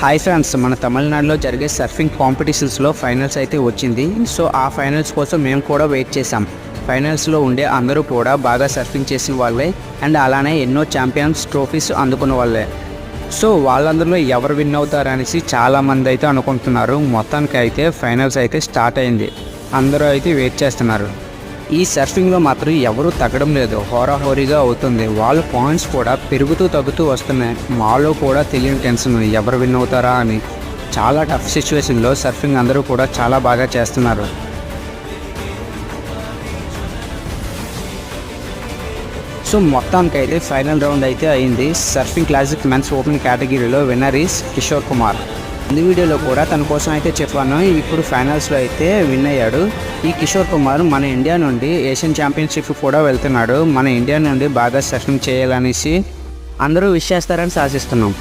Hi friends, మన తమిళనాడులో జరిగే సర్ఫింగ్ కాంపిటీషన్స్లో ఫైనల్స్ అయితే వచ్చింది. సో ఆ ఫైనల్స్ కోసం మేము కూడా వెయిట్ చేసాం. ఫైనల్స్లో ఉండే అందరూ కూడా బాగా సర్ఫింగ్ చేసిన వాళ్ళే అండ్ అలానే ఎన్నో ఛాంపియన్స్ ట్రోఫీస్ అందుకున్న వాళ్ళే. సో వాళ్ళందరిలో ఎవరు విన్ అవుతారు అనేసి చాలామంది అయితే అనుకుంటున్నారు. మొత్తానికి అయితే ఫైనల్స్ అయితే స్టార్ట్ అయింది. అందరూ అయితే వెయిట్ చేస్తున్నారు. ఈ సర్ఫింగ్లో మాత్రం ఎవరూ తగ్గడం లేదు, హోరాహోరీగా అవుతుంది. వాళ్ళ పాయింట్స్ కూడా పెరుగుతూ తగ్గుతూ వస్తున్నాయి. మాలో కూడా తెలియని టెన్షన్ ఎవరు విన్ అవుతారా అని. చాలా టఫ్ సిచ్యువేషన్లో సర్ఫింగ్ అందరూ కూడా చాలా బాగా చేస్తున్నారు. సో మొత్తానికైతే ఫైనల్ రౌండ్ అయితే అయింది. సర్ఫింగ్ క్లాసిక్ మెన్స్ ఓపెన్ కేటగిరీలో విన్నర్ ఈస్ కిషోర్ కుమార్. ఈ వీడియోలో కూడా తన కోసం అయితే చెప్పాను. ఇప్పుడు ఫైనల్స్లో అయితే విన్ అయ్యాడు. ఈ కిషోర్ కుమార్ మన ఇండియా నుండి ఏషియన్ ఛాంపియన్షిప్ కూడా వెళ్తున్నాడు. మన ఇండియా నుండి బాగా సర్ఫింగ్ చేయాలనేసి అందరూ విష్ చేస్తారని ఆశిస్తున్నాం.